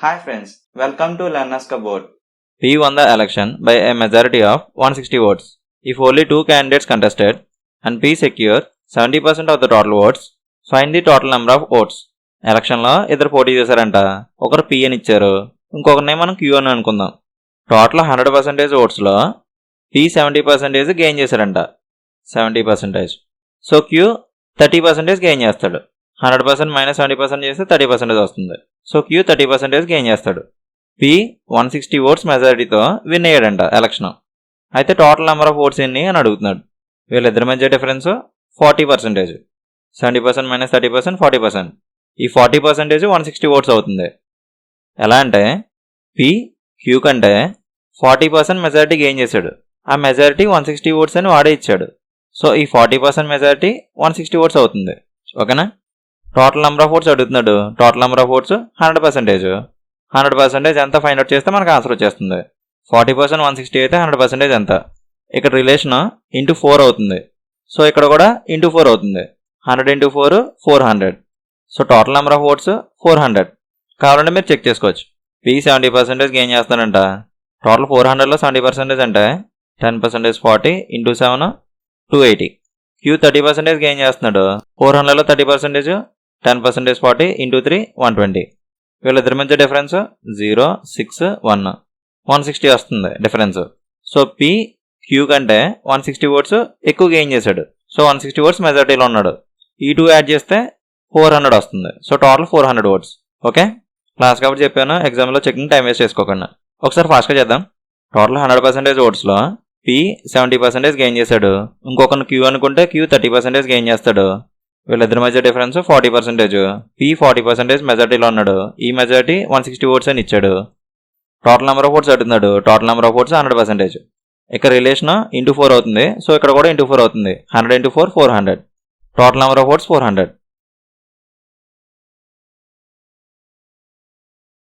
Hi friends, welcome to Learners Cupboard. P won the election by a majority of 160 votes. If only two candidates contested and P secured 70% of the total votes, find the total number of votes. ఎలక్షన్లో ఇద్దరు పోటీ చేశారంట. ఒకరు P అని ఇచ్చారు, ఇంకొకరినే మనం Q అని అనుకుందాం. టోటల్ 100% ఓట్స్లో P 70% గెయిన్ చేశారంట. 70%. సో Q 30% గెయిన్ చేస్తాడు. 100% మైనస్ 70% చేస్తే 30% వస్తుంది. సో Q 30% గెయిన్ చేస్తాడు. P 160 ఓట్స్ మెజారిటీతో విన్ అయ్యాడంట ఎలక్షన్. అయితే టోటల్ నెంబర్ ఆఫ్ ఓట్స్ ఎన్ని అని అడుగుతున్నాడు. వీళ్ళిద్దరి మధ్య డిఫరెన్స్ 40%. 70% మైనస్ 30% 40%. ఈ 40% 160 ఓట్స్ అవుతుంది. ఎలా అంటే P Q కంటే 40% మెజారిటీ గెయిన్ చేశాడు. ఆ మెజారిటీ 160 ఓట్స్ అని వాడే ఇచ్చాడు. సో ఈ 40% మెజారిటీ 160 ఓట్స్ అవుతుంది. ఓకేనా? టోటల్ నెంబర్ ఆఫ్ ఓట్స్ అడుగుతున్నాడు. Total number of oats 100%. 100% ఎంత ఫైండ్ అవుట్ చేస్తే మనకు ఆన్సర్ వచ్చేస్తుంది. 40% 160 అయితే 100% ఎంత? ఇక్కడ రిలేషన్ ఇంటూ 4 అవుతుంది. సో ఇక్కడ కూడా ఇంటూ 4 అవుతుంది. 100 into 4 400. So total number of votes 400. కావాలంటే మీరు చెక్ చేసుకోవచ్చు. P 70% గెయిన్ చేస్తానంట. టోటల్ 400లో 70% అంటే 10% 40 ఇంటూ 7 280. Q 30% గెయిన్ చేస్తున్నాడు. 400లో 30% 10% 40 ఇంటూ 3 120. వీళ్ళిద్దరి మధ్య డిఫరెన్స్ 0 6 1 160 వస్తుంది డిఫరెన్స్. సో P Q కంటే 160 ఓట్స్ ఎక్కువ గెయిన్ చేశాడు. సో 160 ఓట్స్ మెజారిటీలో ఉన్నాడు. ఈ 2 యాడ్ చేస్తే 400 వస్తుంది. So total 400 votes. Okay, class కాబట్టి చెప్పాను, ఎగ్జామ్లో చెకింగ్ టైం వేస్ట్ చేసుకోకుండా. ఒకసారి ఫాస్ట్గా చేద్దాం. టోటల్ 100% ఓట్స్లో P 70% గెయిన్ చేశాడు. ఇంకొకరిని Q అనుకుంటే Q 30% గెయిన్ చేస్తాడు. వీళ్ళిద్దరి మధ్య డిఫరెన్స్ 40%. P 40% మెజారిటీలో ఉన్నాడు. ఈ మెజారిటీ 160 ఓట్స్ అని ఇచ్చాడు. టోటల్ నెంబర్ ఆఫ్ ఓట్స్ అడుగుతున్నాడు. Total number of oats 100%. ఇక్కడ రిలేషన్ ఇంటూ 4 అవుతుంది. సో ఇక్కడ కూడా ఇంటూ 4 అవుతుంది. 100 into 4 400. Total number of votes 400.